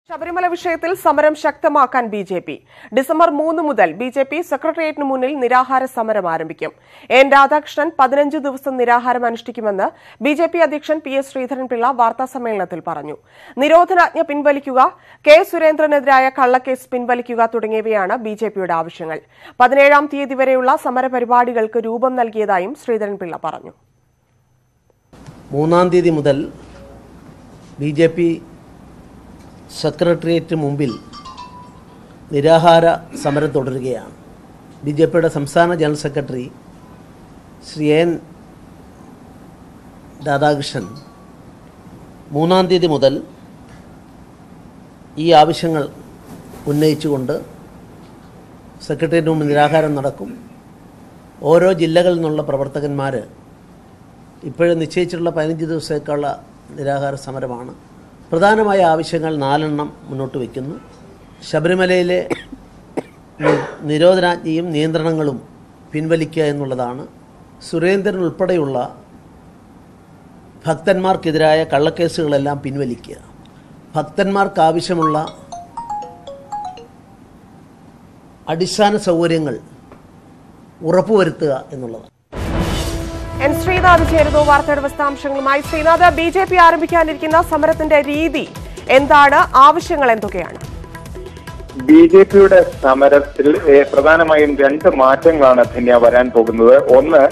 ശബരിമല വിഷയത്തിൽ സമരം ശക്തമാക്കാൻ ബി.ജെ.പി. ഡിസംബർ 3 മുതൽ ബി.ജെ.പി. സെക്രട്ടേറിയറ്റിന് മുന്നിൽ നിരാഹാര സമരം ആരംഭിക്കും. എൻ രാധാകൃഷ്ണൻ 15 ദിവസം നിരാഹാരം അനുഷ്ഠിക്കുമെന്ന് ബി.ജെ.പി. അധ്യക്ഷൻ പി.എസ്. ശ്രീധരൻപിള്ള വാർത്താസമ്മേളനത്തിൽ പറഞ്ഞു. നിരോധനാജ്ഞ പിൻവലിക്കുക, കെ. സുരേന്ദ്രനെതിരായ കള്ളക്കേസ് പിൻവലിക്കുക തുടങ്ങിയവയാണ് ബി.ജെ.പിയുടെ ആവശ്യങ്ങൾ. 17-ാം തീയതി വരെയുള്ള സമരപരിപാടികൾക്ക് രൂപം നൽകിയതായും ശ്രീധരൻപിള്ള പറഞ്ഞു. 3-ാം തീയതി മുതൽ ബി.ജെ.പി. സെക്രട്ടേറിയറ്റിന് മുമ്പിൽ നിരാഹാര സമരം തുടരുകയാണ്. ബി.ജെ.പിയുടെ സംസ്ഥാന general secretary Shri N Radhakrishnan 3-ാം തീയതി മുതൽ ഈ ആവശ്യങ്ങൾ ഉന്നയിച്ചുകൊണ്ട് സെക്രട്ടേറിയറ്റിന് മുമ്പ് നിരാഹാരം നടക്കും. ഓരോ ജില്ലകളിൽ നിന്നുള്ള പ്രവർത്തകന്മാർ ഇപ്പോഴും നിശ്ചയിച്ചിട്ടുള്ള 15 ദിവസത്തേക്കുള്ള നിരാഹാര സമരമാണ്. പ്രധാനമായ ആവശ്യങ്ങൾ 4 മുന്നോട്ട് വയ്ക്കുന്നു. ശബരിമലയിലെ നിരോധനാജ്ഞയും നിയന്ത്രണങ്ങളും പിൻവലിക്കുക എന്നുള്ളതാണ്. സുരേന്ദ്രൻ ഉൾപ്പെടെയുള്ള ഭക്തന്മാർക്കെതിരായ കള്ളക്കേസുകളെല്ലാം പിൻവലിക്കുക. ഭക്തന്മാർക്ക് ആവശ്യമുള്ള അടിസ്ഥാന സൗകര്യങ്ങൾ ഉറപ്പുവരുത്തുക എന്നുള്ളതാണ്. എൻ ശ്രീനാഥ് ചേരുന്നു വാർത്തയുടെ വിശദാംശങ്ങളുമായി. ശ്രീനാഥ്, ബി.ജെ.പി. ആരംഭിക്കാനിരിക്കുന്ന സമരത്തിന്റെ രീതി എന്താണ്? ആവശ്യങ്ങൾ എന്തൊക്കെയാണ്? ബി.ജെ.പിയുടെ സമരത്തിൽ പ്രധാനമായും 2 മാറ്റങ്ങളാണ് ധന്യ വരാൻ പോകുന്നത്. ഒന്ന്,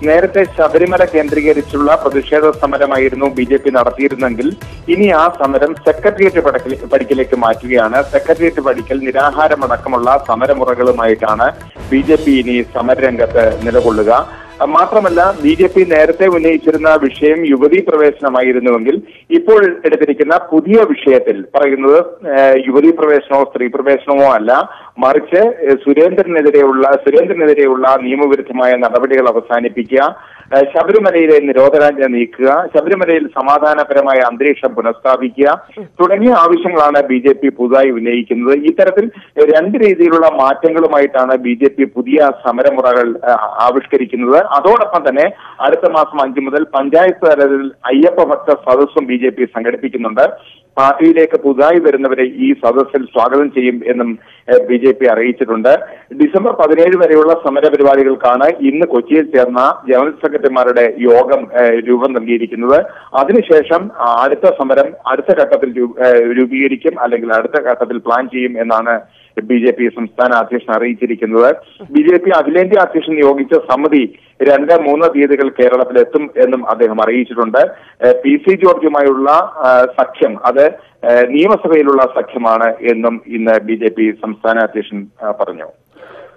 നേരത്തെ ശബരിമല കേന്ദ്രീകരിച്ചുള്ള പ്രതിഷേധ സമരമായിരുന്നു ബി.ജെ.പി. നടത്തിയിരുന്നെങ്കിൽ ഇനി ആ സമരം സെക്രട്ടേറിയറ്റ് പടിക്കലേക്ക് മാറ്റുകയാണ്. സെക്രട്ടേറിയറ്റ് പടിക്കൽ നിരാഹാരമടക്കമുള്ള സമരമുറകളുമായിട്ടാണ് ബി.ജെ.പി. ഇനി സമരരംഗത്ത് നിലകൊള്ളുക. മാത്രമല്ല, ബി.ജെ.പി. നേരത്തെ ഉന്നയിച്ചിരുന്ന വിഷയം യുവതീ പ്രവേശനമായിരുന്നുവെങ്കിൽ ഇപ്പോൾ എടുത്തിരിക്കുന്ന പുതിയ വിഷയത്തിൽ പറയുന്നത് യുവതീ പ്രവേശനമോ സ്ത്രീ പ്രവേശനമോ അല്ല, മറിച്ച് സുരേന്ദ്രനെതിരെയുള്ള നിയമവിരുദ്ധമായ നടപടികൾ അവസാനിപ്പിക്കുക, ശബരിമലയിലെ നിരോധനാജ്ഞ നീക്കുക, ശബരിമലയിൽ സമാധാനപരമായ അന്തരീക്ഷം പുനഃസ്ഥാപിക്കുക തുടങ്ങിയ ആവശ്യങ്ങളാണ് ബി.ജെ.പി. പുതുതായി ഉന്നയിക്കുന്നത്. ഇത്തരത്തിൽ 2 രീതിയിലുള്ള മാറ്റങ്ങളുമായിട്ടാണ് ബി.ജെ.പി. പുതിയ സമരമുറകൾ ആവിഷ്കരിക്കുന്നത്. അതോടൊപ്പം തന്നെ അടുത്ത മാസം 5 മുതൽ പഞ്ചായത്ത് തലത്തിൽ അയ്യപ്പ ഭക്ത സദസ്സും ബി.ജെ.പി. സംഘടിപ്പിക്കുന്നുണ്ട്. പാർട്ടിയിലേക്ക് പുതുതായി വരുന്നവരെ ഈ സദസ്സിൽ സ്വാഗതം ചെയ്യും എന്നും ബി.ജെ.പി. അറിയിച്ചിട്ടുണ്ട്. ഡിസംബർ 17 വരെയുള്ള സമരപരിപാടികൾക്കാണ് ഇന്ന് കൊച്ചിയിൽ ചേർന്ന ജനറൽ സെക്രട്ടറിമാരുടെ യോഗം രൂപം നൽകിയിരിക്കുന്നത്. അതിനുശേഷം അടുത്ത സമരം അടുത്ത ഘട്ടത്തിൽ രൂപീകരിക്കും, അല്ലെങ്കിൽ അടുത്ത ഘട്ടത്തിൽ പ്ലാൻ ചെയ്യും എന്നാണ് ബി.ജെ.പി. സംസ്ഥാന അധ്യക്ഷൻ അറിയിച്ചിരിക്കുന്നത്. ബി.ജെ.പി. അഖിലേന്ത്യാ അധ്യക്ഷൻ നിയോഗിച്ച സമിതി 2-3 തീയതികൾ കേരളത്തിലെത്തും എന്നും അദ്ദേഹം അറിയിച്ചിട്ടുണ്ട്. പി.സി. ജോർജുമായുള്ള സഖ്യം അത് നിയമസഭയിലുള്ള സഖ്യമാണ് എന്നും ഇന്ന് ബി.ജെ.പി. സംസ്ഥാന അധ്യക്ഷൻ പറഞ്ഞു.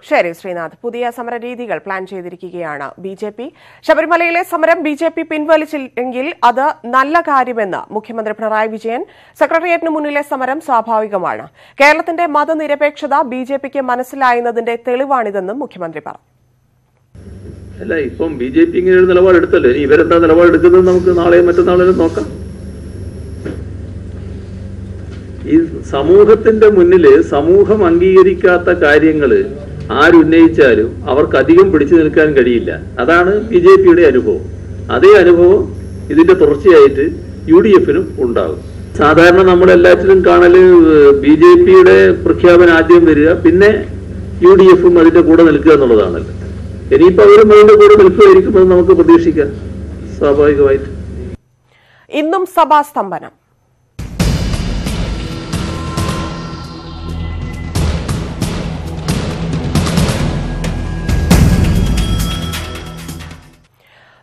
ശരി ശ്രീനാഥ്, പുതിയ സമരരീതികൾ പ്ലാൻ ചെയ്തിരിക്കുകയാണ് ബി.ജെ.പി. ശബരിമലയിലെ സമരം ബി.ജെ.പി. പിൻവലിച്ചില്ലെങ്കിൽ അത് നല്ല കാര്യമെന്ന് മുഖ്യമന്ത്രി പിണറായി വിജയൻ. സെക്രട്ടേറിയറ്റിന് മുന്നിലെ സമരം സ്വാഭാവികമാണ്. കേരളത്തിന്റെ മതനിരപേക്ഷത ബി.ജെ.പിക്ക് മനസ്സിലായെന്നതിന്റെ തെളിവാണിതെന്നും മുഖ്യമന്ത്രി പറഞ്ഞു. അല്ല, ഇപ്പം ബി.ജെ.പി. ഇങ്ങനെ ഒരു നിലപാടെടുത്തല്ലോ, ഇനി ഇവരെന്താ നിലപാടെടുക്കുന്നത് നമുക്ക് നാളെയും മറ്റന്നാളെയും നോക്കാം. ഈ സമൂഹത്തിന്റെ മുന്നിൽ സമൂഹം അംഗീകരിക്കാത്ത കാര്യങ്ങള് ആരുന്നയിച്ചാലും അവർക്ക് അധികം പിടിച്ചു നിൽക്കാൻ കഴിയില്ല. അതാണ് ബി.ജെ.പിയുടെ അനുഭവം. അതേ അനുഭവം ഇതിന്റെ തുടർച്ചയായിട്ട് UDF-നും ഉണ്ടാകും. സാധാരണ നമ്മളെല്ലാറ്റിലും കാണല് ബി.ജെ.പിയുടെ പ്രഖ്യാപനം ആദ്യം വരിക, പിന്നെ UDF-ഉം അതിന്റെ കൂടെ നിൽക്കുക എന്നുള്ളതാണല്ലോ. ഇനിയിപ്പോ അവരും അതിന്റെ കൂടെ നിൽക്കുകയായിരിക്കുമെന്ന് നമുക്ക് പ്രതീക്ഷിക്കാം സ്വാഭാവികമായിട്ട്. ഇന്നും സഭാസ്തംഭനം.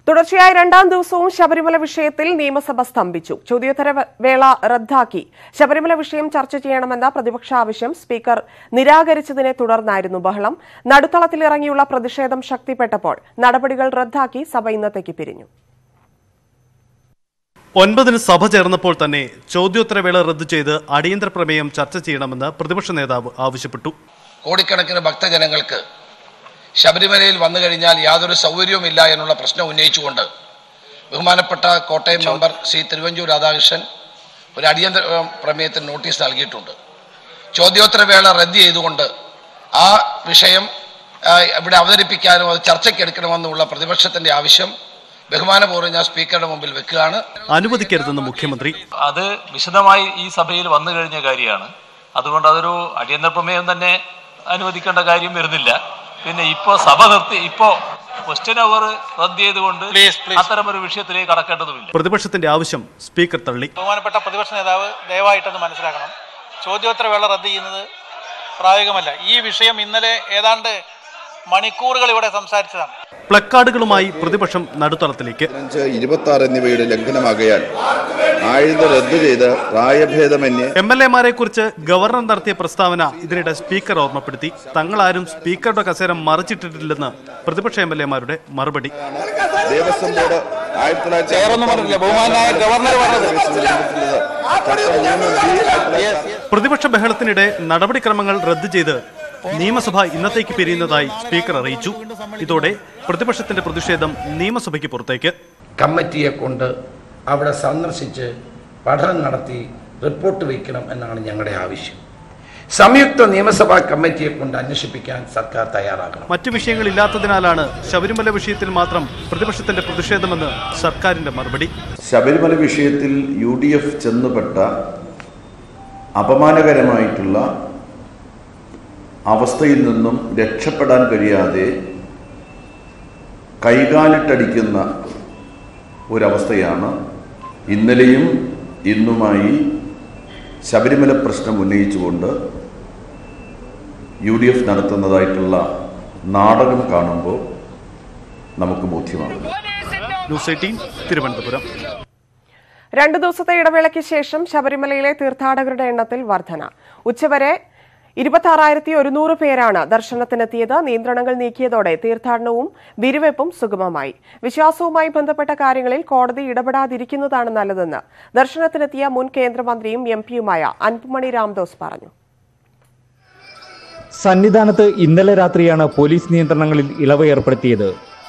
തുടർച്ചയായ 2ാം ദിവസവും ശബരിമല വിഷയത്തിൽ നിയമസഭ സ്തംഭിച്ചു. ചോദ്യോത്തര വേള റദ്ദാക്കി ശബരിമല വിഷയം ചർച്ച ചെയ്യണമെന്ന പ്രതിപക്ഷ ആവശ്യം സ്പീക്കർ നിരാകരിച്ചതിനെ തുടർന്നായിരുന്നു ബഹളം. നടുത്തളത്തിലിറങ്ങിയുള്ള പ്രതിഷേധം ശക്തിപ്പെട്ടപ്പോൾ നടപടികൾ റദ്ദാക്കി സഭ ഇന്നത്തേക്ക് പിരിഞ്ഞു. 9-ന് സഭ ചേർന്നപ്പോൾ തന്നെ ചോദ്യോത്തരവേള റദ്ദു ചെയ്ത് അടിയന്തര പ്രമേയം ചർച്ച ചെയ്യണമെന്ന് പ്രതിപക്ഷ നേതാവ് ആവശ്യപ്പെട്ടു. കോടിക്കണക്കിന് ഭക്തജനങ്ങൾക്ക് ശബരിമലയിൽ വന്നു കഴിഞ്ഞാൽ യാതൊരു സൗകര്യവുമില്ല എന്നുള്ള പ്രശ്നം ഉന്നയിച്ചുകൊണ്ട് ബഹുമാനപ്പെട്ട കോട്ടയം മെമ്പർ ശ്രീ തിരുവഞ്ചൂർ രാധാകൃഷ്ണൻ ഒരു അടിയന്തര പ്രമേയത്തിന് നോട്ടീസ് നൽകിയിട്ടുണ്ട്. ചോദ്യോത്തരവേള റദ്ദ് ചെയ്തുകൊണ്ട് ആ വിഷയം ഇവിടെ അവതരിപ്പിക്കാനും അത് ചർച്ചയ്ക്കെടുക്കണമെന്നുള്ള പ്രതിപക്ഷത്തിന്റെ ആവശ്യം ബഹുമാനപൂർവ്വം ഞാൻ സ്പീക്കറുടെ മുമ്പിൽ വെക്കുകയാണ്. അനുവദിക്കരുതെന്ന് മുഖ്യമന്ത്രി. അത് വിശദമായി ഈ സഭയിൽ വന്നു കഴിഞ്ഞ കാര്യമാണ്. അതുകൊണ്ട് അതൊരു അടിയന്തര പ്രമേയം തന്നെ അനുവദിക്കേണ്ട കാര്യം വരുന്നില്ല. പിന്നെ ഇപ്പോ സഭ നിർത്തി, ഇപ്പോ ക്വസ്റ്റ്യൻ അവർ റദ്ദ് ചെയ്തുകൊണ്ട് അത്തരമൊരു വിഷയത്തിലേക്ക് കടക്കേണ്ടതുമില്ല. പ്രതിപക്ഷത്തിന്റെ ആവശ്യം സ്പീക്കർ തള്ളി. ബഹുമാനപ്പെട്ട പ്രതിപക്ഷ നേതാവ് ദയവായിട്ടൊന്ന് മനസ്സിലാക്കണം, ചോദ്യോത്തരവേള റദ്ദ് ചെയ്യുന്നത് പ്രായോഗികമല്ല. ഈ വിഷയം ഇന്നലെ ഏതാണ്ട് മണിക്കൂറുകൾ ഇവിടെ സംസാരിച്ചതാണ്. പ്ലക്കാർഡുകളുമായി പ്രതിപക്ഷം നടുത്തളത്തിലേക്ക്. 26 എന്നിവയുടെ ലംഘനമാകയാൽ ആഴ്ന്ന റദ്ദു ചെയ്ത് പ്രായഭേദമന്യേ MLA-മാരെ കുറിച്ച് ഗവർണർ നടത്തിയ പ്രസ്താവന ഇതിനിടെ സ്പീക്കർ ഓർമ്മപ്പെടുത്തി. തങ്ങളാരും സ്പീക്കറുടെ കസേര മറിച്ചിട്ടിട്ടില്ലെന്ന് പ്രതിപക്ഷ MLA-മാരുടെ മറുപടി. ദേവസ്വം ബോർഡ് പ്രതിപക്ഷ ബഹളത്തിനിടെ നടപടിക്രമങ്ങൾ റദ്ദു ചെയ്ത് നിയമസഭ ഇന്നത്തേക്ക് പിരിയുന്നതായി സ്പീക്കർ അറിയിച്ചു. ഇതോടെ പ്രതിപക്ഷത്തിന്റെ പ്രതിഷേധം നിയമസഭയ്ക്ക് പുറത്തേക്ക്. കമ്മിറ്റിയെ കൊണ്ട് അവിടെ സന്ദർശിച്ച് പഠനം നടത്തി റിപ്പോർട്ട് വയ്ക്കണം എന്നാണ് ഞങ്ങളുടെ ആവശ്യം. സംയുക്ത നിയമസഭാ കമ്മിറ്റിയെ കൊണ്ട് അന്വേഷിപ്പിക്കാൻ സർക്കാർ തയ്യാറാകണം. മറ്റു വിഷയങ്ങളില്ലാത്തതിനാലാണ് ശബരിമല വിഷയത്തിൽ മാത്രം പ്രതിപക്ഷത്തിന്റെ പ്രതിഷേധമെന്ന് സർക്കാരിന്റെ മറുപടി. ശബരിമല വിഷയത്തിൽ UDF ചെന്നുപെട്ട അപമാനകരമായിട്ടുള്ള അവസ്ഥയിൽ നിന്നും രക്ഷപ്പെടാൻ കഴിയാതെ കൈകാലിട്ടടിക്കുന്ന ഒരവസ്ഥയാണ് ഇന്നലെയും ഇന്നുമായി ശബരിമല പ്രശ്നം ഉന്നയിച്ചുകൊണ്ട് UDF നടത്തുന്നതായിട്ടുള്ള നാടകം കാണുമ്പോൾ നമുക്ക് ബോധ്യമാകും. ന്യൂസ് 18 തിരുവനന്തപുരം. 2 ദിവസത്തെ ഇടവേളയ്ക്ക് ശേഷം ശബരിമലയിലെ തീർത്ഥാടകരുടെ എണ്ണത്തിൽ വർധന. ഉച്ചവരെ 26,100 പേരാണ് ദർശനത്തിനെത്തിയത്. നിയന്ത്രണങ്ങൾ നീക്കിയതോടെ തീർത്ഥാടനവും വിരിവെപ്പും സുഗമമായി. വിശ്വാസവുമായി ബന്ധപ്പെട്ട കാര്യങ്ങളിൽ കോടതി ഇടപെടാതിരിക്കുന്നതാണ് നല്ലതെന്ന് ദർശനത്തിനെത്തിയ മുൻ കേന്ദ്രമന്ത്രിയും MP-യുമായ അൻപുമണി രാമദോസ് പറഞ്ഞു. സന്നിധാനത്ത് ഇന്നലെ രാത്രിയാണ് പോലീസ് നിയന്ത്രണങ്ങളിൽ ഇളവ് ഏർപ്പെടുത്തിയത്.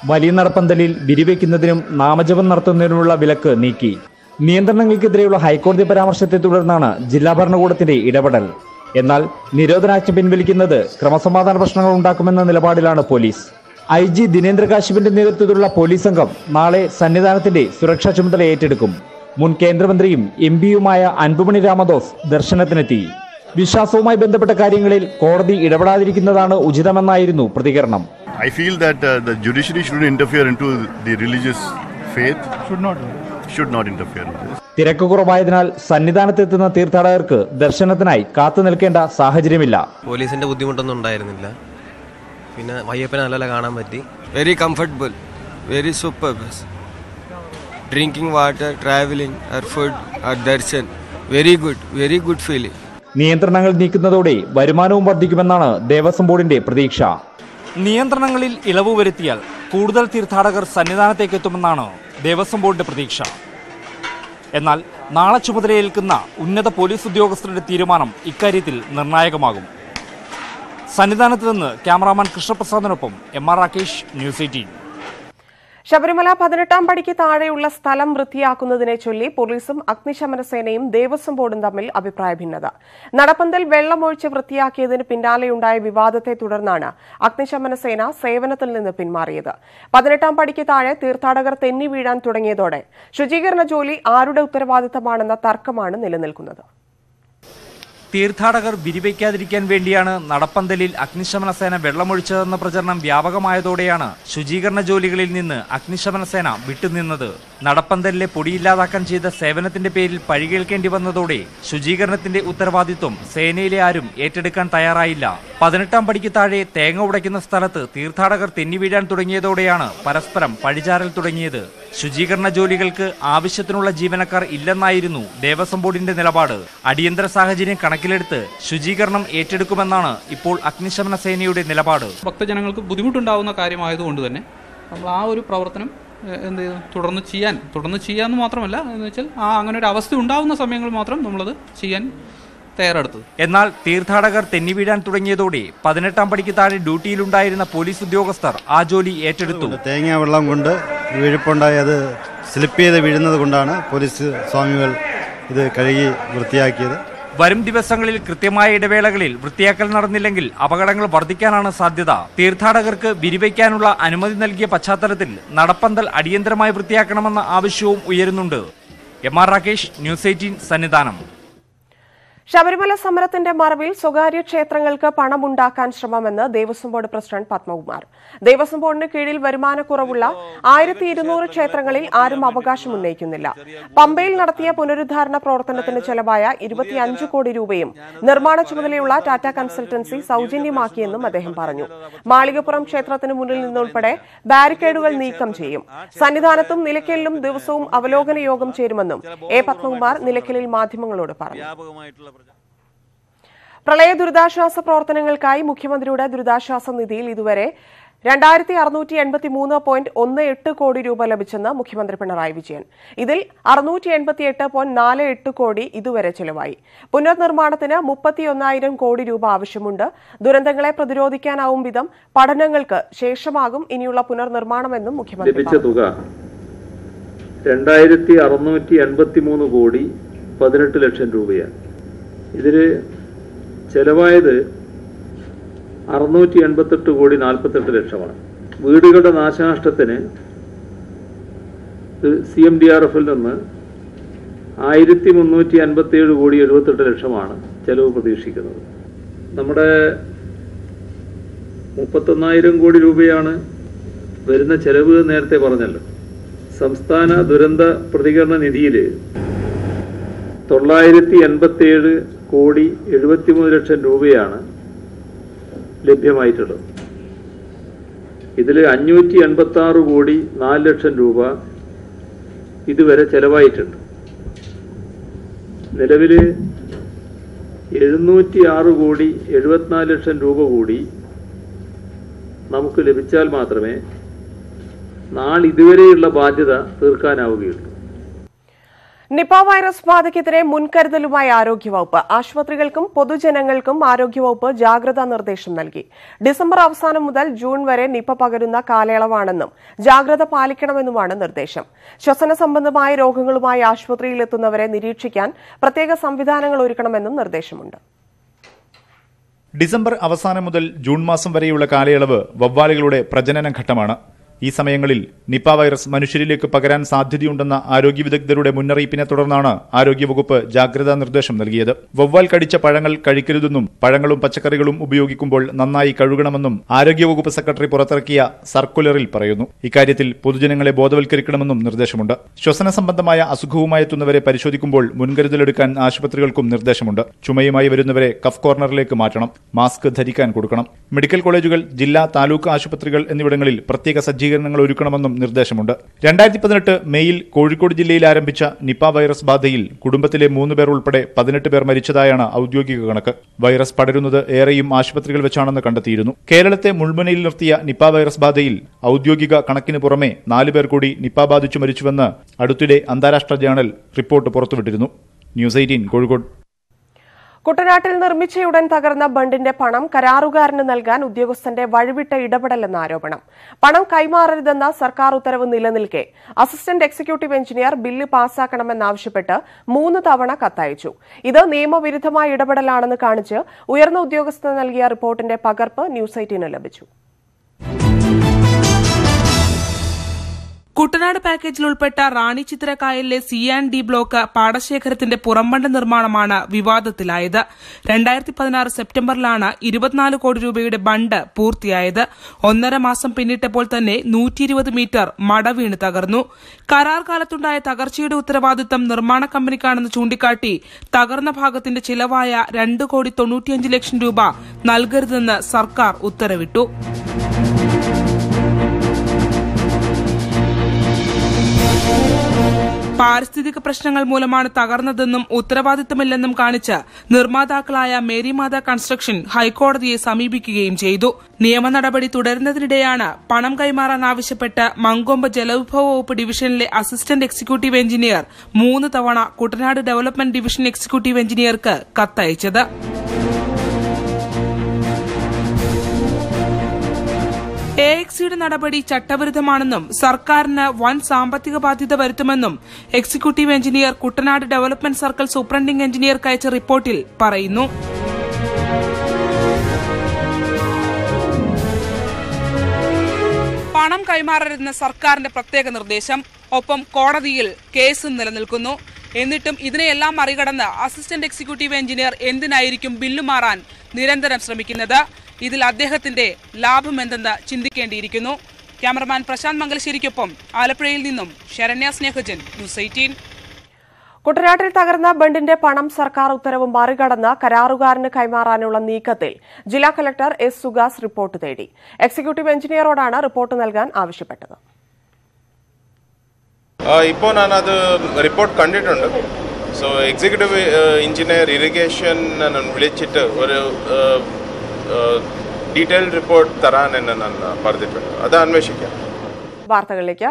വലിയ നടപ്പന്തലിൽ വിരിവെക്കുന്നതിനും നാമജപം നടത്തുന്നതിനുമുള്ള വിലക്ക് നീക്കി. നിയന്ത്രണങ്ങൾക്കെതിരെയുള്ള ഹൈക്കോടതി പരാമർശത്തെ തുടർന്നാണ് ജില്ലാ ഭരണകൂടത്തിന്റെ ഇടപെടൽ. എന്നാൽ നിരോധനാജ്ഞ പിൻവലിക്കുന്നത് ക്രമസമാധാന പ്രശ്നങ്ങൾ ഉണ്ടാക്കുമെന്ന നിലപാടിലാണ് പോലീസ്. IG ദിനേന്ദ്ര കാശ്യപിന്റെ നേതൃത്വത്തിലുള്ള പോലീസ് സംഘം നാളെ സന്നിധാനത്തിന്റെ സുരക്ഷാ ചുമതല ഏറ്റെടുക്കും. മുൻ കേന്ദ്രമന്ത്രിയും MP-യുമായ അൻപുമണി രാമദോസ് ദർശനത്തിനെത്തി. വിശ്വാസവുമായി ബന്ധപ്പെട്ട കാര്യങ്ങളിൽ കോടതി ഇടപെടാതിരിക്കുന്നതാണ് ഉചിതമെന്നായിരുന്നു പ്രതികരണം. I feel that the judiciary shouldn't interfere into the religious faith. Should not interfere in this. തിരക്ക് കുറവായതിനാൽ സന്നിധാനത്തെത്തുന്ന തീർത്ഥാടകർക്ക് ദർശനത്തിനായി കാത്തു നിൽക്കേണ്ട സാഹചര്യമില്ല. പോലീസിന്റെ ബുദ്ധിമുട്ടൊന്നും ഉണ്ടായിരുന്നില്ല. പിന്നെ അയ്യപ്പനെ നല്ല കാണാൻ പറ്റി. Very comfortable, very super. Drinking water, travelling, food, Darshan, very good feeling. നിയന്ത്രണങ്ങൾ നീക്കുന്നതോടെ വരുമാനവും വർദ്ധിക്കുമെന്നാണ് ദേവസ്വം ബോർഡിന്റെ പ്രതീക്ഷ. നിയന്ത്രണങ്ങളിൽ ഇളവ് വരുത്തിയാൽ കൂടുതൽ തീർത്ഥാടകർ സന്നിധാനത്തേക്ക് എത്തുമെന്നാണ് ദേവസ്വം ബോർഡിന്റെ പ്രതീക്ഷ. എന്നാൽ നാളെ ചുമതലയേൽക്കുന്ന ഉന്നത പോലീസ് ഉദ്യോഗസ്ഥരുടെ തീരുമാനം ഇക്കാര്യത്തിൽ നിർണായകമാകും. സന്നിധാനത്ത് നിന്ന് ക്യാമറാമാൻ കൃഷ്ണപ്രസാദിനൊപ്പം MR രാകേഷ്, ന്യൂസ് 18. ശബരിമല 18-ാം പടിക്ക് താഴെയുള്ള സ്ഥലം വൃത്തിയാക്കുന്നതിനെ ചൊല്ലി പോലീസും അഗ്നിശമന സേനയും ദേവസ്വം ബോർഡും തമ്മിൽ അഭിപ്രായ ഭിന്നത. നടപ്പന്തൽ വെള്ളമൊഴിച്ച് വൃത്തിയാക്കിയതിന് പിന്നാലെയുണ്ടായ വിവാദത്തെ തുടർന്നാണ് അഗ്നിശമന സേന സേവനത്തിൽ നിന്ന് പിന്മാറിയത്. 18-ാം പടിക്ക് താഴെ തീർത്ഥാടകർ തെന്നി വീഴാൻ തുടങ്ങിയതോടെ ശുചീകരണ ജോലി ആരുടെ ഉത്തരവാദിത്തമാണെന്ന തർക്കമാണ് നിലനിൽക്കുന്നത്. തീർത്ഥാടകർ വിരിവയ്ക്കാതിരിക്കാൻ വേണ്ടിയാണ് നടപ്പന്തലിൽ അഗ്നിശമന സേന വെള്ളമൊഴിച്ചതെന്ന പ്രചരണം വ്യാപകമായതോടെയാണ് ശുചീകരണ ജോലികളിൽ നിന്ന് അഗ്നിശമന സേന വിട്ടുനിന്നത്. നടപ്പന്തലിലെ പൊടിയില്ലാതാക്കാൻ ചെയ്ത സേവനത്തിന്റെ പേരിൽ പഴികേൽക്കേണ്ടി വന്നതോടെ ശുചീകരണത്തിന്റെ ഉത്തരവാദിത്വം സേനയിലെ ആരും ഏറ്റെടുക്കാൻ തയ്യാറായില്ല. 18-ാം പടിക്ക് താഴെ തേങ്ങ ഉടയ്ക്കുന്ന സ്ഥലത്ത് തീർത്ഥാടകർ തെന്നിവീഴാൻ തുടങ്ങിയതോടെയാണ് പരസ്പരം പഴിചാരൽ തുടങ്ങിയത്. ശുചീകരണ ജോലികൾക്ക് ആവശ്യത്തിനുള്ള ജീവനക്കാർ ഇല്ലെന്നായിരുന്നു ദേവസ്വം ബോർഡിന്റെ നിലപാട്. അടിയന്തര സാഹചര്യം കണക്കിലെടുത്ത് ശുചീകരണം ഏറ്റെടുക്കുമെന്നാണ് ഇപ്പോൾ അഗ്നിശമന സേനയുടെ നിലപാട്. ഭക്തജനങ്ങൾക്ക് ബുദ്ധിമുട്ടുണ്ടാവുന്ന കാര്യമായതുകൊണ്ട് തന്നെ നമ്മൾ ആ ഒരു പ്രവർത്തനം തുടർന്ന് ചെയ്യാമെന്ന് മാത്രമല്ല, എന്ന് വെച്ചാൽ അങ്ങനെ ഒരു അവസ്ഥ ഉണ്ടാവുന്ന സമയങ്ങൾ മാത്രം നമ്മളത് ചെയ്യാൻ തയ്യാറെടുത്തത്. എന്നാൽ തീർത്ഥാടകർ തെന്നിവീഴാൻ തുടങ്ങിയതോടെ 18-ാം പടിക്ക് താഴെ ഡ്യൂട്ടിയിലുണ്ടായിരുന്ന പോലീസ് ഉദ്യോഗസ്ഥർ ആ ജോലി ഏറ്റെടുത്തു. തേങ്ങ വെള്ളം കൊണ്ട് വീഴ്ചയുണ്ടായി, അത് സ്ലിപ്പ് ചെയ്ത് വീഴുന്നത് കൊണ്ടാണ് പോലീസ് സ്വാമികൾ ഇത് കഴുകി വൃത്തിയാക്കിയത്. വരും ദിവസങ്ങളിൽ കൃത്യമായ ഇടവേളകളിൽ വൃത്തിയാക്കൽ നടന്നില്ലെങ്കിൽ അപകടങ്ങൾ വർദ്ധിക്കാനാണ് സാധ്യത. തീർത്ഥാടകർക്ക് വിരിവയ്ക്കാനുള്ള അനുമതി നൽകിയ പശ്ചാത്തലത്തിൽ നടപ്പന്തൽ അടിയന്തരമായി വൃത്തിയാക്കണമെന്ന ആവശ്യവും ഉയരുന്നുണ്ട്. എം.ആർ. രാകേഷ്, ന്യൂസ് 18 സന്നിധാനം. ശബരിമല സമരത്തിന്റെ മറവിൽ സ്വകാര്യ ക്ഷേത്രങ്ങൾക്ക് പണമുണ്ടാക്കാൻ ശ്രമമെന്ന് ദേവസ്വം ബോർഡ് പ്രസിഡന്റ് പത്മകുമാർ. ദേവസ്വം ബോർഡിന് കീഴിൽ വരുമാനക്കുറവുള്ള 1200 ക്ഷേത്രങ്ങളിൽ ആരും അവകാശം ഉന്നയിക്കുന്നില്ല. പമ്പയിൽ നടത്തിയ പുനരുദ്ധാരണ പ്രവർത്തനത്തിന് ചെലവായ 25 കോടി രൂപയും നിർമ്മാണ ചുമതലയുള്ള ടാറ്റ കൺസൾട്ടൻസി സൌജന്യമാക്കിയെന്നും അദ്ദേഹം പറഞ്ഞു. മാളികപ്പുറം ക്ഷേത്രത്തിന് മുന്നിൽ നിന്നുൾപ്പെടെ ബാരിക്കേഡുകൾ നീക്കം ചെയ്യും. സന്നിധാനത്തും നിലയ്ക്കലിലും ദിവസവും അവലോകന യോഗം ചേരുമെന്നും എ പത്മകുമാർ നിലയ്ക്കലിൽ മാധ്യമങ്ങളോട് പറഞ്ഞു. പ്രളയ ദുരിതാശ്വാസ പ്രവർത്തനങ്ങൾക്കായി മുഖ്യമന്ത്രിയുടെ ദുരിതാശ്വാസ നിധിയിൽ ഇതുവരെ 2683.18 കോടി രൂപ ലഭിച്ചെന്ന് മുഖ്യമന്ത്രി പിണറായി വിജയൻ. ഇതിൽ 688.48 കോടി ഇതുവരെ ചെലവായി. പുനർനിർമ്മാണത്തിന് 31,000 കോടി രൂപ ആവശ്യമുണ്ട്. ദുരന്തങ്ങളെ പ്രതിരോധിക്കാനാവും വിധം പഠനങ്ങൾക്ക് ശേഷമാകും ഇനിയുള്ള പുനർനിർമ്മാണമെന്നും മുഖ്യമന്ത്രി പറഞ്ഞു. 2683 കോടി 18 ലക്ഷം രൂപയാണ്. ഇതിൽ ചെലവായത് 688 കോടി 48 ലക്ഷമാണ്. വീടുകളുടെ നാശനഷ്ടത്തിന് CMDRFിൽ നിന്ന് 1357 കോടി 78 ലക്ഷമാണ് ചെലവ് പ്രതീക്ഷിക്കുന്നത്. നമ്മുടെ 31,000 കോടി രൂപയാണ് വരുന്ന ചെലവ് നേരത്തെ പറഞ്ഞല്ലോ. സംസ്ഥാന ദുരന്ത പ്രതികരണ നിധിയിൽ 987 കോടി 73 ലക്ഷം രൂപയാണ് ലഭ്യമായിട്ടുള്ളത്. ഇതിൽ 586 കോടി 4 ലക്ഷം രൂപ ഇതുവരെ ചെലവായിട്ടുണ്ട്. നിലവിൽ 706 കോടി 74 ലക്ഷം രൂപ കൂടി നമുക്ക് ലഭിച്ചാൽ മാത്രമേ നാളിതുവരെയുള്ള ബാധ്യത തീർക്കാനാവുകയുള്ളൂ. നിപ വൈറസ് ബാധയ്ക്കെതിരെ മുൻകരുതലുമായി ആരോഗ്യവകുപ്പ്. ആശുപത്രികൾക്കും പൊതുജനങ്ങൾക്കും ആരോഗ്യവകുപ്പ് ജാഗ്രതാ നിർദ്ദേശം നൽകി. ഡിസംബർ അവസാനം മുതൽ ജൂൺ വരെ നിപ പകരുന്ന കാലയളവാണെന്നും ജാഗ്രത പാലിക്കണമെന്നുമാണ് നിർദ്ദേശം. ശ്വസന സംബന്ധമായ രോഗങ്ങളുമായി ആശുപത്രിയിലെത്തുന്നവരെ നിരീക്ഷിക്കാൻ പ്രത്യേക സംവിധാനങ്ങൾ ഒരുക്കണമെന്നും നിർദ്ദേശമുണ്ട്. ഡിസംബർ അവസാനം മുതൽ ജൂൺ മാസം വരെയുള്ള കാലയളവ് വവ്വാലുകളുടെ പ്രജനന ഘട്ടമാണ്. ഈ സമയങ്ങളിൽ നിപ വൈറസ് മനുഷ്യരിലേക്ക് പകരാൻ സാധ്യതയുണ്ടെന്ന ആരോഗ്യ വിദഗ്ധരുടെ മുന്നറിയിപ്പിനെ തുടർന്നാണ് ആരോഗ്യവകുപ്പ് ജാഗ്രതാ നിർദ്ദേശം നൽകിയത്. വവ്വാൽ കടിച്ച പഴങ്ങൾ കഴിക്കരുതെന്നും പഴങ്ങളും പച്ചക്കറികളും ഉപയോഗിക്കുമ്പോൾ നന്നായി കഴുകണമെന്നും ആരോഗ്യവകുപ്പ് സെക്രട്ടറി പുറത്തിറക്കിയ സർക്കുലറിൽ പറയുന്നു. ഇക്കാര്യത്തിൽ പൊതുജനങ്ങളെ ബോധവൽക്കരിക്കണമെന്നും നിർദ്ദേശമുണ്ട്. ശ്വസന സംബന്ധമായ അസുഖവുമായി എത്തുന്നവരെ പരിശോധിക്കുമ്പോൾ മുൻകരുതലെടുക്കാൻ ആശുപത്രികൾക്കും നിർദ്ദേശമുണ്ട്. ചുമയുമായി വരുന്നവരെ കഫ് കോർണറിലേക്ക് മാറ്റണം. മാസ്ക് ധരിക്കാൻ കൊടുക്കണം. മെഡിക്കൽ കോളേജുകൾ, ജില്ലാ, താലൂക്ക് ആശുപത്രികൾ എന്നിവിടങ്ങളിൽ പ്രത്യേക സജ്ജീകരണങ്ങൾ ഒരുക്കണമെന്നും നിർദ്ദേശമുണ്ട്. 2018 മെയിൽ കോഴിക്കോട് ജില്ലയിൽ ആരംഭിച്ച നിപ വൈറസ് ബാധയിൽ കുടുംബത്തിലെ 3 പേർ ഉൾപ്പെടെ 18 പേർ മരിച്ചതായാണ് ഔദ്യോഗിക കണക്ക്. വൈറസ് പടരുന്നത് ഏറെയും ആശുപത്രികൾ വെച്ചാണെന്ന് കണ്ടെത്തിയിരുന്നു. കേരളത്തെ മുൾമുനയിൽ നിർത്തിയ നിപ വൈറസ് ബാധയിൽ ഔദ്യോഗിക കണക്കിന് പുറമെ 4 പേർ കൂടി നിപ ബാധിച്ചു മരിച്ചുവെന്ന് അടുത്തിടെ അന്താരാഷ്ട്ര ജേണൽ റിപ്പോർട്ട് പുറത്തുവിട്ടിരുന്നു. ന്യൂസ് 18 കോഴിക്കോട്. കുട്ടനാട്ടിൽ നിർമ്മിച്ചയുടൻ തകർന്ന ബണ്ടിന്റെ പണം കരാറുകാരന് നൽകാൻ ഉദ്യോഗസ്ഥന്റെ വഴിവിട്ട ഇടപെടലെന്ന ആരോപണം. പണം കൈമാറരുതെന്ന സർക്കാർ ഉത്തരവ് നിലനിൽക്കെ അസിസ്റ്റന്റ് എക്സിക്യൂട്ടീവ് എഞ്ചിനീയർ ബില്ല് പാസാക്കണമെന്നാവശ്യപ്പെട്ട് 3 തവണ കത്തയച്ചു. ഇത് നിയമവിരുദ്ധമായ ഇടപെടലാണെന്ന് കാണിച്ച് ഉയർന്ന ഉദ്യോഗസ്ഥർ നൽകിയ റിപ്പോർട്ടിന്റെ പകർപ്പ് ന്യൂസ് 18 ലഭിച്ചു. കുട്ടനാട് പാക്കേജിൽ ഉൾപ്പെട്ട റാണി ചിത്രക്കായലിലെ C&D ബ്ലോക്ക് പാടശേഖരത്തിന്റെ പുറംബണ്ട് നിർമ്മാണമാണ് വിവാദത്തിലായത്. 2016 സെപ്റ്റംബറിലാണ് 24 കോടി രൂപയുടെ ബണ്ട് പൂർത്തിയായത്. 1.5 മാസം പിന്നിട്ടപ്പോൾ തന്നെ 120 മീറ്റർ മടവീണ് തകർന്നു. കരാർ കാലത്തുണ്ടായ തകർച്ചയുടെ ഉത്തരവാദിത്തം നിർമ്മാണ കമ്പനിക്കാണെന്ന് ചൂണ്ടിക്കാട്ടി തകർന്ന ഭാഗത്തിന്റെ ചിലവായ 2.95 ലക്ഷം രൂപ നൽകരുതെന്ന് സർക്കാർ ഉത്തരവിട്ടു. പാരിസ്ഥിതിക പ്രശ്നങ്ങൾ മൂലമാണ് തകർന്നതെന്നും ഉത്തരവാദിത്തമില്ലെന്നും കാണിച്ച് നിർമ്മാതാക്കളായ മേരിമാത കൺസ്ട്രക്ഷൻ ഹൈക്കോടതിയെ സമീപിക്കുകയും ചെയ്തു. നിയമ നടപടി തുടരുന്നതിനിടെയാണ് പണം കൈമാറാൻ ആവശ്യപ്പെട്ട് മങ്കൊമ്പ് ജലവിഭവ വകുപ്പ് ഡിവിഷനിലെ അസിസ്റ്റന്റ് എക്സിക്യൂട്ടീവ് എഞ്ചിനീയർ 3 തവണ കുട്ടനാട് ഡെവലപ്മെന്റ് ഡിവിഷൻ എക്സിക്യൂട്ടീവ് എഞ്ചിനീയർക്ക് കത്തയച്ചത്. AX ഗാലക്സിയുടെ നടപടി ചട്ടവിരുദ്ധമാണെന്നും സർക്കാരിന് വൻ സാമ്പത്തിക ബാധ്യത വരുത്തുമെന്നും executive engineer Kuttanad development circle superintending എഞ്ചിനീയർക്ക് അയച്ച റിപ്പോർട്ടിൽ പറയുന്നു. പണം കൈമാറരുതെന്ന സർക്കാരിന്റെ പ്രത്യേക നിർദ്ദേശം, ഒപ്പം കോടതിയിൽ കേസും നിലനിൽക്കുന്നു. എന്നിട്ടും ഇതിനെയെല്ലാം മറികടന്ന് അസിസ്റ്റന്റ് എക്സിക്യൂട്ടീവ് എഞ്ചിനീയർ എന്തിനായിരിക്കും ബില്ല് മാറാൻ നിരന്തരം ശ്രമിക്കുന്നത്? ഇതിൽ അദ്ദേഹത്തിന്റെ ലാഭം എന്തെന്ന് ചിന്തിക്കേണ്ടിയിരിക്കുന്നു. ക്യാമറമാൻ പ്രശാന്ത് മംഗലശ്ശേരിക്കൊപ്പം ആലപ്പുഴയിൽ നിന്നും ശരണ്യ സ്നേഹജൻ, ന്യൂസ് 18. കുട്ടനാട്ടിൽ തകർന്ന ബണ്ടിന്റെ പണം സർക്കാർ ഉത്തരവ് മറികടന്ന് കരാറുകാരന് കൈമാറാനുള്ള നീക്കത്തിൽ ജില്ലാ കലക്ടർ എസ് സുഗാസ് റിപ്പോർട്ട് തേടി. എക്സിക്യൂട്ടീവ് എഞ്ചിനീയറോടാണ് റിപ്പോർട്ട് നൽകാൻ ആവശ്യപ്പെട്ടത്. ഇപ്പോൾ ഞാനത് റിപ്പോർട്ട് കണ്ടിട്ടുണ്ട്. സോ എക്സിക്യൂട്ടീവ് എഞ്ചിനീയർ ഇറിഗേഷൻ വിളിച്ചിട്ട് ഒരു ഡീറ്റെയിൽഡ് റിപ്പോർട്ട് തരാൻ എന്നെ ഞാൻ പറഞ്ഞിട്ടുണ്ട്. അത് അന്വേഷിക്കാം. വാർത്തകളിലേക്ക്.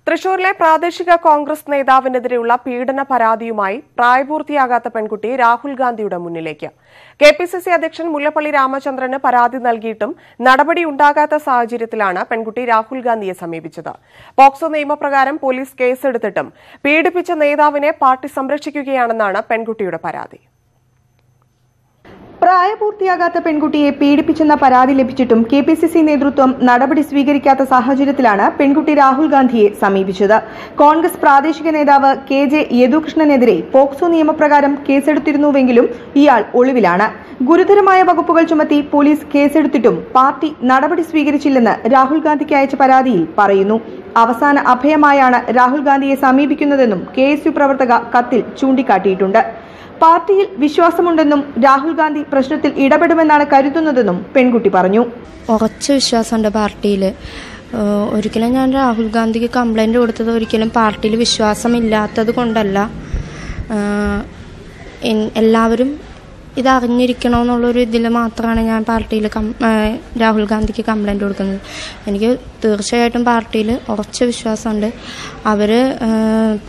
തൃശൂരിലെ പ്രാദേശിക കോൺഗ്രസ് നേതാവിനെതിരെയുള്ള പീഡന പരാതിയുമായി പ്രായപൂർത്തിയാകാത്ത പെൺകുട്ടി രാഹുൽ ഗാന്ധിയുടെ മുന്നിലേക്ക്. കെപിസിസി അധ്യക്ഷൻ മുല്ലപ്പള്ളി രാമചന്ദ്രന് പരാതി നൽകിയിട്ടും നടപടിയുണ്ടാകാത്ത സാഹചര്യത്തിലാണ് പെൺകുട്ടി രാഹുൽ ഗാന്ധിയെ സമീപിച്ചത്. പോക്സോ നിയമപ്രകാരം പോലീസ് കേസെടുത്തിട്ടും പീഡിപ്പിച്ച നേതാവിനെ പാർട്ടി സംരക്ഷിക്കുകയാണെന്നാണ് പെൺകുട്ടിയുടെ പരാതി. പ്രായപൂർത്തിയാകാത്ത പെൺകുട്ടിയെ പീഡിപ്പിച്ചെന്ന പരാതി ലഭിച്ചിട്ടും കെപിസിസി നേതൃത്വം നടപടി സ്വീകരിക്കാത്ത സാഹചര്യത്തിലാണ് പെൺകുട്ടി രാഹുൽ ഗാന്ധിയെ സമീപിച്ചത്. കോൺഗ്രസ് പ്രാദേശിക നേതാവ് KJ യദുകൃഷ്ണനെതിരെ പോക്സോ നിയമപ്രകാരം കേസെടുത്തിരുന്നുവെങ്കിലും ഇയാൾ ഒളിവിലാണ്. ഗുരുതരമായ വകുപ്പുകൾ ചുമത്തി പോലീസ് കേസെടുത്തിട്ടും പാർട്ടി നടപടി സ്വീകരിച്ചില്ലെന്ന് രാഹുൽ ഗാന്ധിക്ക് അയച്ച പരാതിയിൽ പറയുന്നു. അവസാന അഭയമായാണ് രാഹുൽ ഗാന്ധിയെ സമീപിക്കുന്നതെന്നും KSU പ്രവർത്തക കത്തിൽ ചൂണ്ടിക്കാട്ടിയിട്ടുണ്ട്. പാർട്ടിയിൽ വിശ്വാസമുണ്ടെന്നും രാഹുൽ ഗാന്ധി പ്രശ്നത്തിൽ ഇടപെടുമെന്നാണ് കരുതുന്നതെന്നും പെൺകുട്ടി പറഞ്ഞു. ഉറച്ച വിശ്വാസമുണ്ട് പാർട്ടിയിൽ. ഒരിക്കലും ഞാൻ രാഹുൽ ഗാന്ധിക്ക് കംപ്ലൈന്റ് കൊടുത്തത് ഒരിക്കലും പാർട്ടിയിൽ വിശ്വാസമില്ലാത്തത് കൊണ്ടല്ല. എല്ലാവരും ഇതറിഞ്ഞിരിക്കണമെന്നുള്ളൊരു ഇതിൽ മാത്രമാണ് ഞാൻ പാർട്ടിയിൽ രാഹുൽ ഗാന്ധിക്ക് കംപ്ലൈന്റ് കൊടുക്കുന്നത്. എനിക്ക് തീർച്ചയായിട്ടും പാർട്ടിയിൽ ഉറച്ച വിശ്വാസമുണ്ട്. അവർ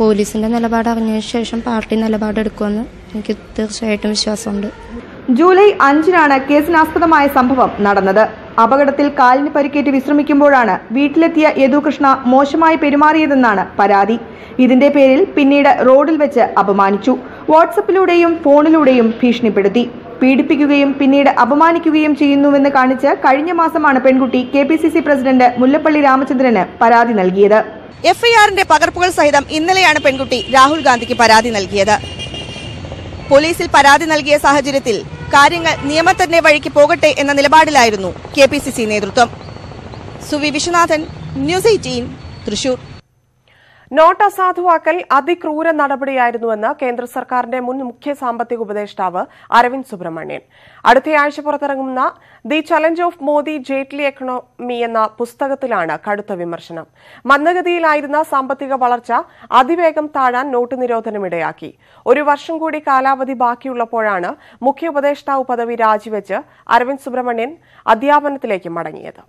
പോലീസിന്റെ നിലപാട് അറിഞ്ഞതിന് ശേഷം പാർട്ടി നിലപാടെടുക്കുമെന്ന് എനിക്ക് തീർച്ചയായിട്ടും വിശ്വാസമുണ്ട്. ജൂലൈ 5-നാണ് കേസിനാസ്പദമായ സംഭവം നടന്നത്. അപകടത്തിൽ കാലിന് പരിക്കേറ്റ് വിശ്രമിക്കുമ്പോഴാണ് വീട്ടിലെത്തിയ യദുകൃഷ്ണ മോശമായി പെരുമാറിയതെന്നാണ് പരാതി. ഇതിന്റെ പേരിൽ പിന്നീട് റോഡിൽ വെച്ച് അപമാനിച്ചു. വാട്സപ്പിലൂടെയും ഫോണിലൂടെയും ഭീഷണിപ്പെടുത്തി, പീഡിപ്പിക്കുകയും പിന്നീട് അപമാനിക്കുകയും ചെയ്യുന്നുവെന്ന് കാണിച്ച് കഴിഞ്ഞ മാസമാണ് പെൺകുട്ടി കെപിസിസി പ്രസിഡന്റ് മുല്ലപ്പള്ളി രാമചന്ദ്രന് പരാതി നൽകിയത്. എഫ്ഐആറിന്റെ പകർപ്പുകൾ സഹിതം ഇന്നലെയാണ് പെൺകുട്ടി രാഹുൽ ഗാന്ധിക്ക് പരാതി നൽകിയത്. പോലീസിൽ പരാതി നൽകിയ സാഹചര്യത്തിൽ കാര്യങ്ങൾ നിയമത്തിന്റെ വഴിക്ക് പോകട്ടെ എന്ന നിലപാടിലായിരുന്നു കെപിസിസി നേതൃത്വം. സുവി വിശ്വനാഥൻ, ന്യൂസ് 18, തൃശൂർ. നോട്ട് അസാധുവാക്കൽ അതിക്രൂര നടപടിയായിരുന്നുവെന്ന് കേന്ദ്ര സർക്കാരിന്റെ മുൻ മുഖ്യ സാമ്പത്തിക ഉപദേഷ്ടാവ് അരവിന്ദ് സുബ്രഹ്മണ്യൻ. അടുത്തയാഴ്ച പുറത്തിറങ്ങുന്ന the challenge of Modi Jaitley economy എന്ന പുസ്തകത്തിലാണ് കടുത്ത വിമർശനം. മന്ദഗതിയിലായിരുന്ന സാമ്പത്തിക വളർച്ച അതിവേഗം താഴാൻ നോട്ട് നിരോധനമിടയാക്കി. ഒരു വർഷം കൂടി കാലാവധി ബാക്കിയുള്ളപ്പോഴാണ് മുഖ്യ ഉപദേഷ്ടാവ് പദവി രാജിവെച്ച് അരവിന്ദ് സുബ്രഹ്മണ്യൻ അധ്യാപനത്തിലേക്ക് മടങ്ങിയത്.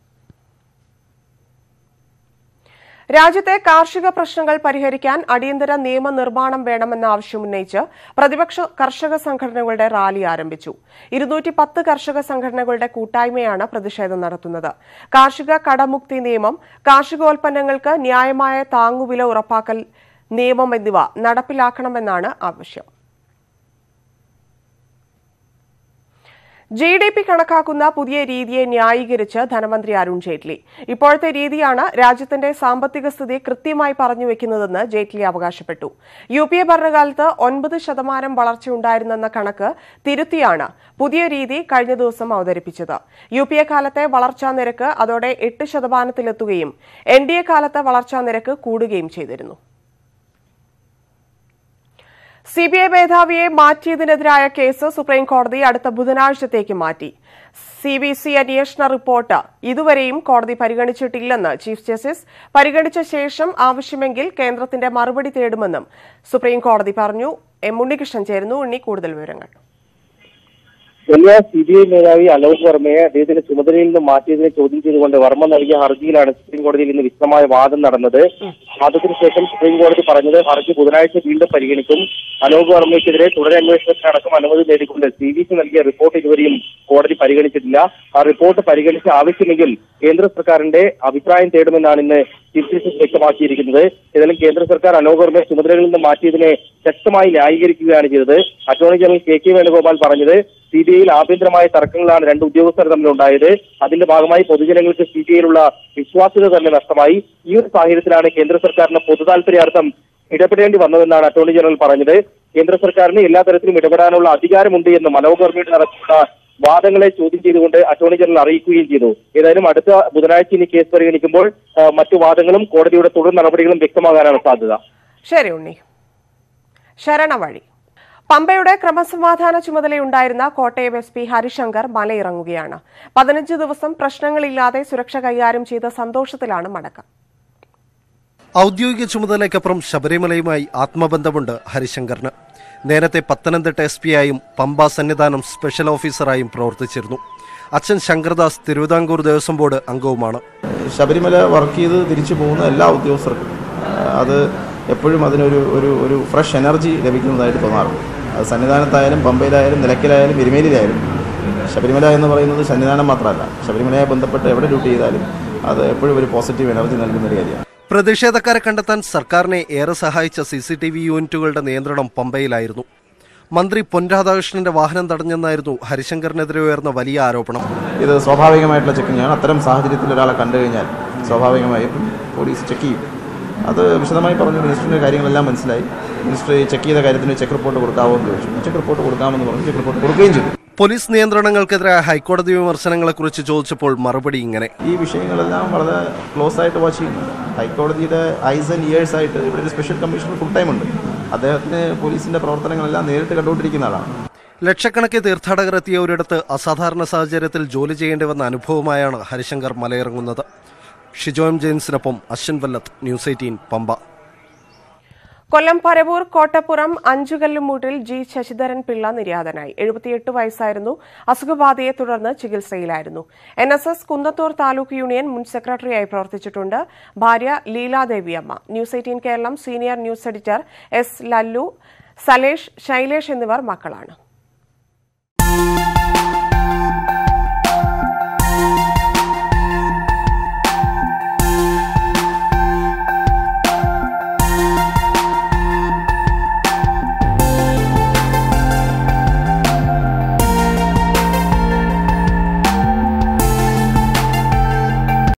രാജ്യത്തെ കാർഷിക പ്രശ്നങ്ങൾ പരിഹരിക്കാൻ അടിയന്തര നിയമനിർമ്മാണം വേണമെന്ന ആവശ്യമുന്നയിച്ച് പ്രതിപക്ഷ കർഷക സംഘടനകളുടെ റാലി ആരംഭിച്ചു. 210 കർഷക സംഘടനകളുടെ കൂട്ടായ്മയാണ് പ്രതിഷേധം നടത്തുന്നത്. കാർഷിക കടമുക്തി നിയമം, കാർഷികോൽപ്പന്നങ്ങൾക്ക് ന്യായമായ താങ്ങുവില ഉറപ്പാക്കൽ നിയമം എന്നിവ നടപ്പിലാക്കണമെന്നാണ് ആവശ്യം. GDP കണക്കാക്കുന്ന പുതിയ രീതിയെ ന്യായീകരിച്ച് ധനമന്ത്രി അരുൺ ജെയ്റ്റ്ലി. ഇപ്പോഴത്തെ രീതിയാണ് രാജ്യത്തിന്റെ സാമ്പത്തിക സ്ഥിതി കൃത്യമായി പറഞ്ഞുവെക്കുന്നതെന്ന് ജെയ്റ്റ്ലി അവകാശപ്പെട്ടു. UPA ഭരണകാലത്ത് 9% വളർച്ചയുണ്ടായിരുന്നെന്ന കണക്ക് തിരുത്തിയാണ് പുതിയ രീതി കഴിഞ്ഞ ദിവസം അവതരിപ്പിച്ചത്. UPA കാലത്തെ വളർച്ചാ നിരക്ക് അതോടെ 8%-ലെത്തുകയും NDA കാലത്തെ വളർച്ചാ നിരക്ക് കൂടുകയും ചെയ്തിരുന്നു. CBI മേധാവിയെ മാറ്റിയതിനെതിരായ കേസ് സുപ്രീംകോടതി അടുത്ത ബുധനാഴ്ചത്തേക്ക് മാറ്റി. CBC അന്വേഷണ റിപ്പോർട്ട് ഇതുവരെയും കോടതി പരിഗണിച്ചിട്ടില്ലെന്ന് ചീഫ് ജസ്റ്റിസ് പരിഗണിച്ച ശേഷം ആവശ്യമെങ്കിൽ കേന്ദ്രത്തിന്റെ മറുപടി തേടുമെന്നും സുപ്രീംകോടതി പറഞ്ഞു. ഉണ്ണികൃഷ്ണൻ ചേരുന്നു. ഉണ്ണി, കൂടുതൽ വിവരങ്ങൾ. CBI മേധാവി അലോക് വർമ്മയെ അദ്ദേഹത്തിന്റെ ചുമതലയിൽ നിന്ന് മാറ്റിയതിനെ ചോദ്യം ചെയ്തുകൊണ്ട് വർമ്മ നൽകിയ ഹർജിയിലാണ് സുപ്രീം കോടതിയിൽ ഇന്ന് വിശദമായ വാദം നടന്നത്. വാദത്തിന് ശേഷം സുപ്രീം കോടതി പറഞ്ഞത് ഹർജി ബുധനാഴ്ച വീണ്ടും പരിഗണിക്കും. അലോക് വർമ്മയ്ക്കെതിരെ തുടരന്വേഷണത്തിനടക്കം അനുമതി നേടിക്കൊണ്ട് CBC നൽകിയ റിപ്പോർട്ട് ഇതുവരെയും കോടതി പരിഗണിച്ചിട്ടില്ല. ആ റിപ്പോർട്ട് പരിഗണിച്ച് ആവശ്യമെങ്കിൽ കേന്ദ്ര സർക്കാരിന്റെ അഭിപ്രായം തേടുമെന്നാണ് ഇന്ന് ചീഫ് ജസ്റ്റിസ് വ്യക്തമാക്കിയിരിക്കുന്നത്. ഏതായാലും കേന്ദ്ര സർക്കാർ അലോക് വർമ്മയെ ചുമതലകളിൽ നിന്ന് മാറ്റിയതിനെ ശക്തമായി ന്യായീകരിക്കുകയാണ് ചെയ്തത്. അറ്റോർണി ജനറൽ കെ വേണുഗോപാൽ പറഞ്ഞത് സിബിഐയിൽ ആഭ്യന്തരമായ തർക്കങ്ങളാണ് രണ്ട് ഉദ്യോഗസ്ഥർ തമ്മിലുണ്ടായത്. അതിന്റെ ഭാഗമായി പൊതുജനങ്ങൾക്ക് സിബിഐയിലുള്ള വിശ്വാസ്യത തന്നെ നഷ്ടമായി. ഈ ഒരു സാഹചര്യത്തിലാണ് കേന്ദ്ര സർക്കാരിന് പൊതുതാൽപര്യാർത്ഥം ഇടപെടേണ്ടി വന്നതെന്നാണ് അറ്റോർണി ജനറൽ പറഞ്ഞത്. കേന്ദ്ര സർക്കാരിന് എല്ലാ തരത്തിലും ഇടപെടാനുള്ള അധികാരമുണ്ട് എന്ന് അലോക് വർമ്മയുടെ നടക്കുന്ന വാദങ്ങളെ ചോദ്യം ചെയ്തുകൊണ്ട് അറ്റോർണി ജനറൽ അറിയിക്കുകയും ചെയ്തു. ഏതായാലും അടുത്ത ബുധനാഴ്ച ഇനി കേസ് പരിഗണിക്കുമ്പോൾ മറ്റു വാദങ്ങളും കോടതിയുടെ തുടർ നടപടികളും വ്യക്തമാകാനാണ് സാധ്യത. ശരി ഉണ്ണി. ശരണവഴി. പമ്പയുടെ ക്രമസമാധാന ചുമതലയുണ്ടായിരുന്ന കോട്ടയം SP ഹരിശങ്കർ മലയിറങ്ങുകയാണ്. 15 ദിവസം പ്രശ്നങ്ങളില്ലാതെ സുരക്ഷ കൈകാര്യം ചെയ്ത സന്തോഷത്തിലാണ് മടക്കം. ഔദ്യോഗിക ചുമതലയ്ക്കപ്പുറം ശബരിമലയുമായി ആത്മബന്ധമുണ്ട് ഹരിശങ്കറിന്. നേരത്തെ പത്തനംതിട്ട SP ആയും പമ്പ സന്നിധാനം സ്പെഷ്യൽ ഓഫീസറായും പ്രവർത്തിച്ചിരുന്നു. അച്ഛൻ ശങ്കർദാസ് തിരുവിതാംകൂർ ദേവസ്വം ബോർഡ് അംഗവുമാണ്. ശബരിമല വർക്ക് ചെയ്ത് തിരിച്ചു പോകുന്ന എല്ലാ ഉദ്യോഗസ്ഥർക്കും അത് എപ്പോഴും അതിനൊരു ഒരു ഒരു ഫ്രഷ് എനർജി ലഭിക്കുന്നതായിട്ട് തോന്നാറുണ്ട്. അത് സന്നിധാനത്തായാലും പമ്പയിലായാലും നിലയ്ക്കലായാലും എരുമേലിയിലായാലും. ശബരിമല എന്ന് പറയുന്നത് സന്നിധാനം മാത്രമല്ല, ശബരിമലയെ ബന്ധപ്പെട്ട് എവിടെ ഡ്യൂട്ടി ചെയ്താലും അത് എപ്പോഴും ഒരു പോസിറ്റീവ് എനർജി നൽകുന്ന ഒരു കാര്യമാണ്. പ്രതിഷേധക്കാരെ കണ്ടെത്താൻ സർക്കാരിനെ ഏറെ സഹായിച്ച CCTV യൂണിറ്റുകളുടെ നിയന്ത്രണം പമ്പയിലായിരുന്നു. മന്ത്രി പൊൻ രാധാകൃഷ്ണന്റെ വാഹനം തടഞ്ഞെന്നായിരുന്നു ഹരിശങ്കറിനെതിരെ ഉയർന്ന വലിയ ആരോപണം. ഇത് സ്വാഭാവികമായിട്ടുള്ള ചെക്കിങ്ങാണ്. അത്തരം സാഹചര്യത്തിൽ ഒരാളെ കണ്ടു കഴിഞ്ഞാൽ സ്വാഭാവികമായും പോലീസ് ചെക്ക് ചെയ്യും. അത് വിശദമായി പറഞ്ഞു. മിനിസ്റ്ററിൻ്റെ കാര്യങ്ങളെല്ലാം മനസ്സിലായി. മിനിസ്റ്റർ ചെക്ക് ചെയ്ത കാര്യത്തിന് ചെക്ക് റിപ്പോർട്ട് കൊടുക്കാമോ എന്ന് ചോദിച്ചു. ചെക്ക് റിപ്പോർട്ട് കൊടുക്കാമെന്ന് പറഞ്ഞു. ചെക്ക് റിപ്പോർട്ട് കൊടുക്കുകയും ചെയ്തു. പോലീസ് നിയന്ത്രണങ്ങൾക്കെതിരെ ഹൈക്കോടതി വിമർശനങ്ങളെക്കുറിച്ച് ചോദിച്ചപ്പോൾ മറുപടി ഇങ്ങനെ: ഈ വിഷയങ്ങളെല്ലാം വളരെ ക്ലോസ് ആയിട്ട് വാച്ച് ചെയ്യുന്നുണ്ട്. ഹൈക്കോടതിയുടെ ഐസ് ആൻഡ് ഇയേഴ്സ് ആയിട്ട് ഇവിടെ ഒരു സ്പെഷ്യൽ കമ്മീഷണർ ഫുൾ ടൈം ഉണ്ട്. അദ്ദേഹത്തിന് പോലീസിന്റെ പ്രവർത്തനങ്ങളെല്ലാം നേരിട്ട് കണ്ടുകൊണ്ടിരിക്കുന്ന ആളാണ്. ലക്ഷക്കണക്കിന് തീർത്ഥാടകർ എത്തിയ ഒരിടത്ത് അസാധാരണ സാഹചര്യത്തിൽ ജോലി ചെയ്യേണ്ടി വന്ന അനുഭവമായാണ് ഹരിശങ്കർ മലയിറങ്ങുന്നത്. ഷിജോം ജെയിംസിനൊപ്പം അശ്വൻ വല്ലത്ത്, ന്യൂസ് 18 പമ്പ. കൊല്ലം പരവൂർ കോട്ടപ്പുറം അഞ്ചുകല്ലുമൂട്ടിൽ G ശശിധരൻ പിള്ള നിര്യാതനായി. 78 വയസ്സായിരുന്നു. അസുഖബാധയെ തുടർന്ന് ചികിത്സയിലായിരുന്നു. NSS കുന്നത്തൂർ താലൂക്ക് യൂണിയൻ മുൻ സെക്രട്ടറിയായി പ്രവർത്തിച്ചിട്ടുണ്ട്. ഭാര്യ Leeladeviamma. News 18 Keralam senior news editor S Lallu, Salesh, Shailesh എന്നിവർ മക്കളാണ്.